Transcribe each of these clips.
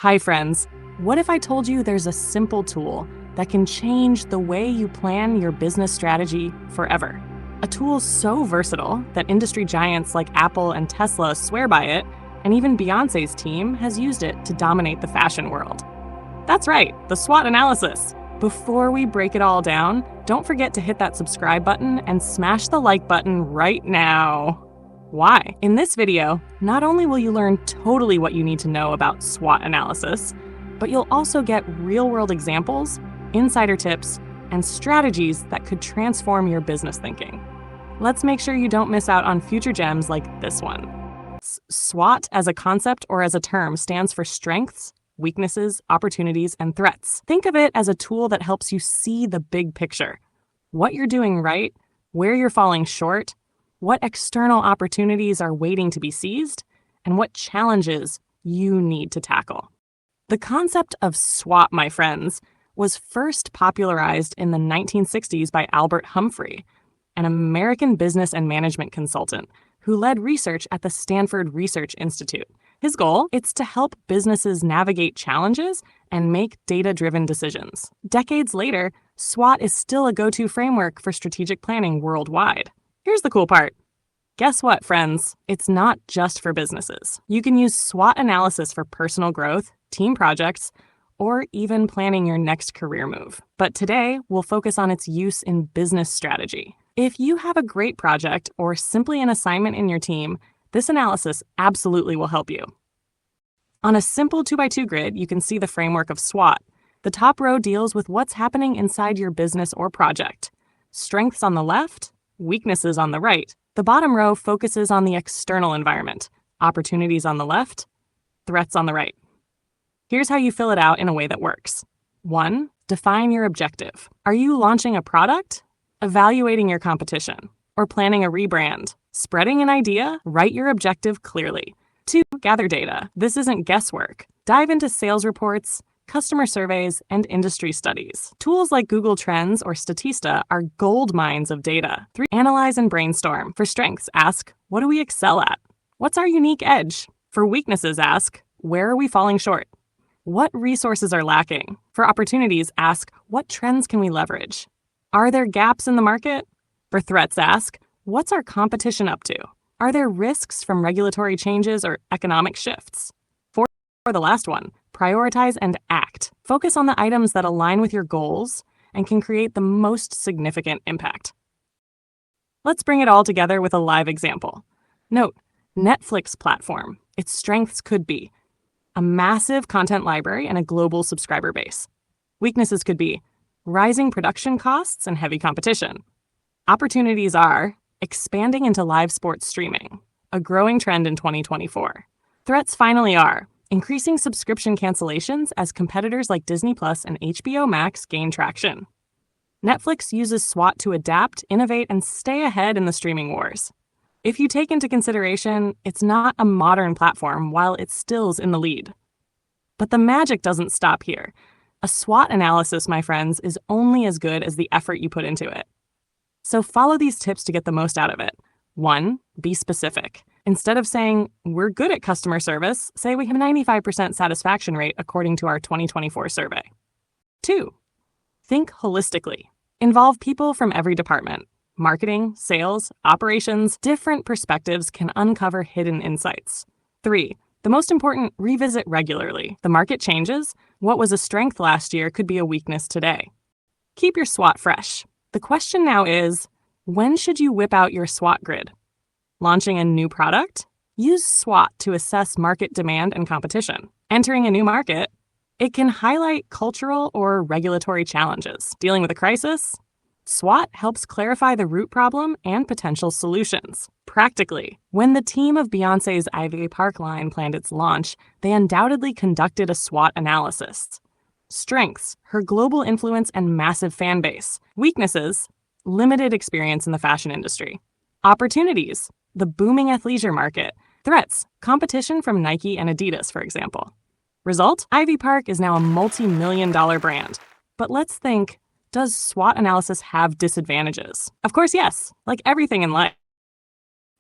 Hi friends, what if I told you there's a simple tool that can change the way you plan your business strategy forever? A tool so versatile that industry giants like Apple and Tesla swear by it, and even Beyoncé's team has used it to dominate the fashion world. That's right, the SWOT analysis. Before we break it all down, don't forget to hit that subscribe button and smash the like button right now. Why? In this video, not only will you learn totally what you need to know about SWOT analysis, but you'll also get real-world examples, insider tips, and strategies that could transform your business thinking. Let's make sure you don't miss out on future gems like this one. SWOT as a concept or as a term stands for strengths, weaknesses, opportunities, and threats. Think of it as a tool that helps you see the big picture. What you're doing right, where you're falling short, what external opportunities are waiting to be seized, and what challenges you need to tackle. The concept of SWOT, my friends, was first popularized in the 1960s by Albert Humphrey, an American business and management consultant who led research at the Stanford Research Institute. His goal is to help businesses navigate challenges and make data-driven decisions. Decades later, SWOT is still a go-to framework for strategic planning worldwide. Here's the cool part. Guess what, friends? It's not just for businesses. You can use SWOT analysis for personal growth, team projects, or even planning your next career move. But today, we'll focus on its use in business strategy. If you have a great project or simply an assignment in your team, this analysis absolutely will help you. On a simple 2x2 grid, you can see the framework of SWOT. The top row deals with what's happening inside your business or project. Strengths on the left, weaknesses on the right. The bottom row focuses on the external environment. Opportunities on the left, threats on the right. Here's how you fill it out in a way that works. 1. Define your objective. Are you launching a product? Evaluating your competition? Or planning a rebrand? Spreading an idea? Write your objective clearly. 2. Gather data. This isn't guesswork. Dive into sales reports, customer surveys, and industry studies. Tools like Google Trends or Statista are gold mines of data. 3. Analyze and brainstorm. For strengths, ask, what do we excel at? What's our unique edge? For weaknesses, ask, where are we falling short? What resources are lacking? For opportunities, ask, what trends can we leverage? Are there gaps in the market? For threats, ask, what's our competition up to? Are there risks from regulatory changes or economic shifts? For the last one, prioritize and act. Focus on the items that align with your goals and can create the most significant impact. Let's bring it all together with a live example. Note, Netflix platform. Its strengths could be a massive content library and a global subscriber base. Weaknesses could be rising production costs and heavy competition. Opportunities are expanding into live sports streaming, a growing trend in 2024. Threats finally are increasing subscription cancellations as competitors like Disney Plus and HBO Max gain traction. Netflix uses SWOT to adapt, innovate, and stay ahead in the streaming wars. If you take into consideration, it's not a modern platform while it still's in the lead. But the magic doesn't stop here. A SWOT analysis, my friends, is only as good as the effort you put into it. So follow these tips to get the most out of it. 1. Be specific. Instead of saying, we're good at customer service, say we have a 95% satisfaction rate according to our 2024 survey. 2. Think holistically. Involve people from every department. Marketing, sales, operations, different perspectives can uncover hidden insights. 3. The most important, revisit regularly. The market changes. What was a strength last year could be a weakness today. Keep your SWOT fresh. The question now is, when should you whip out your SWOT grid? Launching a new product? Use SWOT to assess market demand and competition. Entering a new market? It can highlight cultural or regulatory challenges. Dealing with a crisis? SWOT helps clarify the root problem and potential solutions. Practically, when the team of Beyoncé's Ivy Park line planned its launch, they undoubtedly conducted a SWOT analysis. Strengths, her global influence and massive fan base. Weaknesses, limited experience in the fashion industry. Opportunities, the booming athleisure market. Threats, competition from Nike and Adidas, for example. Result, Ivy Park is now a multi-million-dollar brand. But let's think, does SWOT analysis have disadvantages? Of course, yes, like everything in life.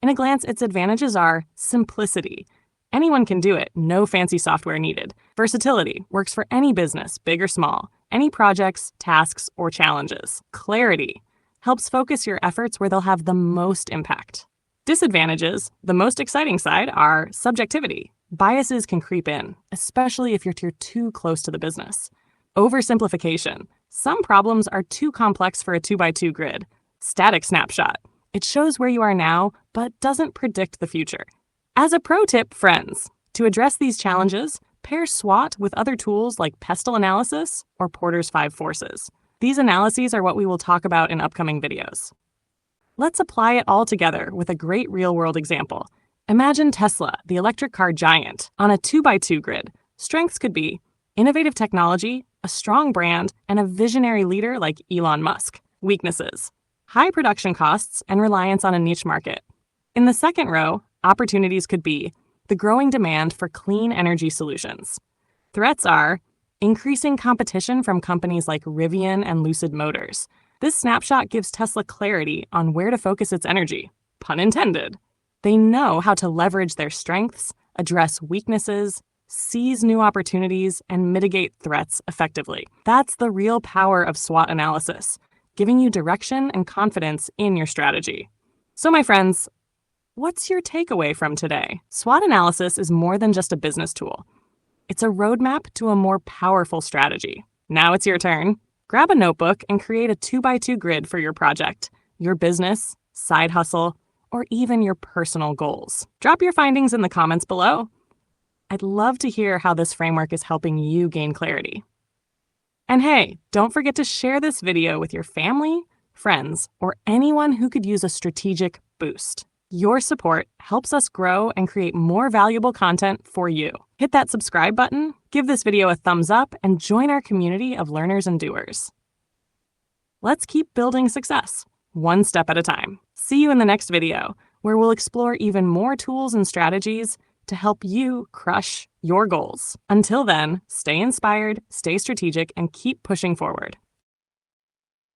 In a glance, its advantages are simplicity. Anyone can do it, no fancy software needed. Versatility works for any business, big or small, any projects, tasks, or challenges. Clarity helps focus your efforts where they'll have the most impact. Disadvantages, the most exciting side, are subjectivity. Biases can creep in, especially if you're too close to the business. Oversimplification. Some problems are too complex for a 2x2 grid. Static snapshot. It shows where you are now, but doesn't predict the future. As a pro tip, friends, to address these challenges, pair SWOT with other tools like pestle analysis or Porter's 5 forces. These analyses are what we will talk about in upcoming videos. Let's apply it all together with a great real-world example. Imagine Tesla, the electric car giant, on a 2x2 grid. Strengths could be innovative technology, a strong brand, and a visionary leader like Elon Musk. Weaknesses: high production costs and reliance on a niche market. In the second row, opportunities could be the growing demand for clean energy solutions. Threats are increasing competition from companies like Rivian and Lucid Motors. This snapshot gives Tesla clarity on where to focus its energy. Pun intended. They know how to leverage their strengths, address weaknesses, seize new opportunities, and mitigate threats effectively. That's the real power of SWOT analysis, giving you direction and confidence in your strategy. So, my friends, what's your takeaway from today? SWOT analysis is more than just a business tool. It's a roadmap to a more powerful strategy. Now it's your turn. Grab a notebook and create a 2x2 grid for your project, your business, side hustle, or even your personal goals. Drop your findings in the comments below. I'd love to hear how this framework is helping you gain clarity. And hey, don't forget to share this video with your family, friends, or anyone who could use a strategic boost. Your support helps us grow and create more valuable content for you. Hit that subscribe button, give this video a thumbs up, and join our community of learners and doers. Let's keep building success, one step at a time. See you in the next video, where we'll explore even more tools and strategies to help you crush your goals. Until then, stay inspired, stay strategic, and keep pushing forward.